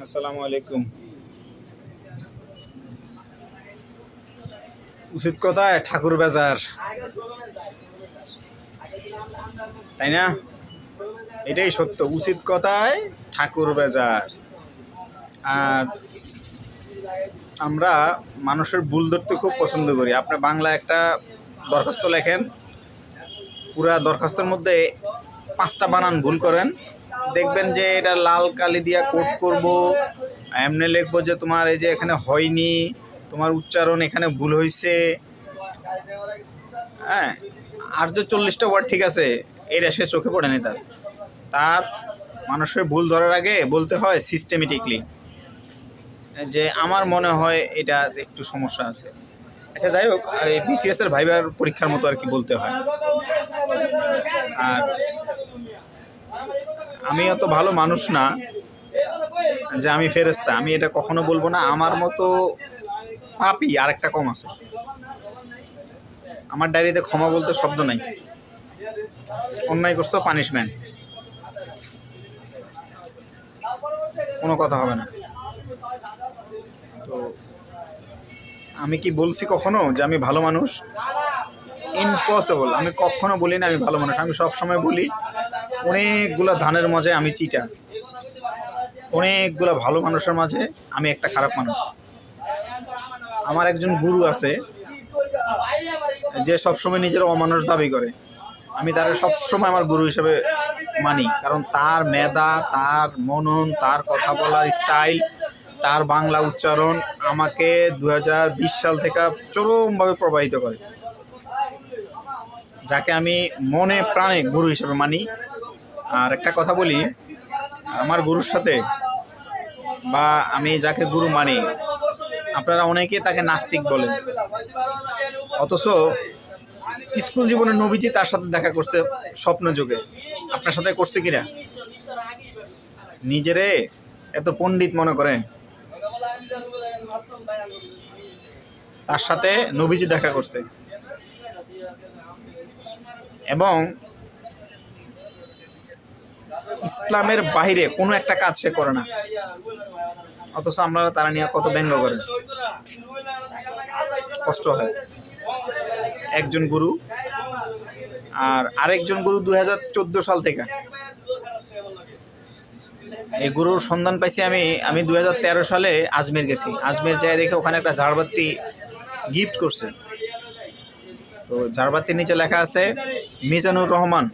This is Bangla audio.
আসসালামু আলাইকুম। উচিত কথায় ঠাকুর বাজার, তাই না? এটাই সত্য, উচিত কথায় ঠাকুর বাজার। আর আমরা মানুষের ভুল ধরতে খুব পছন্দ করি। আপনি বাংলা একটা দরখাস্ত লেখেন, পুরা দরখাস্তের মধ্যে 5টা বানান ভুল করেন, দেখবেন যে এটা লাল কালি দিয়া কোট করব, এমনি লিখবো যে তোমার এই যে এখানে হয়নি, তোমার উচ্চারণ এখানে ভুল হয়েছে। হ্যাঁ, আর যে 40টা ওয়ার্ড ঠিক আছে, এটা সে চোখে পড়েনি। তার মানুষের ভুল ধরার আগে বলতে হয় সিস্টেমেটিকলি যে আমার মনে হয় এটা একটু সমস্যা আছে। আচ্ছা, যাই হোক, বিসিএস এর ভাইবার পরীক্ষার মতো আর কি বলতে হয়। আর আমি অত ভালো মানুষ না যে আমি ফেরেশতা, আমি এটা কখনো বলবো না। আমার মতো পাপী আরেকটা কম আছে। আমার ডায়েরিতে ক্ষমা বলতে শব্দ নাই। অন্যায় করছো পানিশমেন্ট, কোনো কথা হবে না। তো আমি কি বলছি কখনো যে আমি ভালো মানুষ? ইম্পসিবল। আমি কখনো বলি না আমি ভালো মানুষ। আমি সবসময় বলি অনেকগুলো ধানের মাঝে আমি চিটা, অনেকগুলো ভালো মানুষের মাঝে আমি একটা খারাপ মানুষ। আমার একজন গুরু আছে যে সবসময় নিজের অমানুষ দাবি করে। আমি তার সবসময় আমার গুরু হিসেবে মানি, কারণ তার মেধা, তার মনন, তার কথা বলার স্টাইল, তার বাংলা উচ্চারণ আমাকে 2020 সাল থেকে চরমভাবে প্রভাবিত করে, যাকে আমি মনে প্রাণে গুরু হিসেবে মানি। আর একটা কথা বলি, আমার গুরুর সাথে বা আমি যাকে গুরু মানি, আপনারা অনেকে তাকে নাস্তিক বলেন, অথচ স্কুল জীবনে নবীজি তার সাথে দেখা করছে স্বপ্ন যুগে। আপনার সাথে করছে কিনা? নিজেরে এত পণ্ডিত মনে করেন, তার সাথে নবীজি দেখা করছে এবং ইসলামের বাইরে কোনো একটা কাজ সে করে না, অথচ আপনারা তারা নিয়ে কত ব্যঙ্গ করেন। কষ্ট হয়। একজন গুরু আর আরেকজন গুরু 2014 সাল থেকে। এই গুরুর সন্ধান পাইছি আমি 2013 সালে আজমের গেছি। আজমের যাই দেখে ওখানে একটা ঝাড়বাতি গিফট করছে। তো ঝাড়বাতির নিচে লেখা আছে মিজানুর রহমান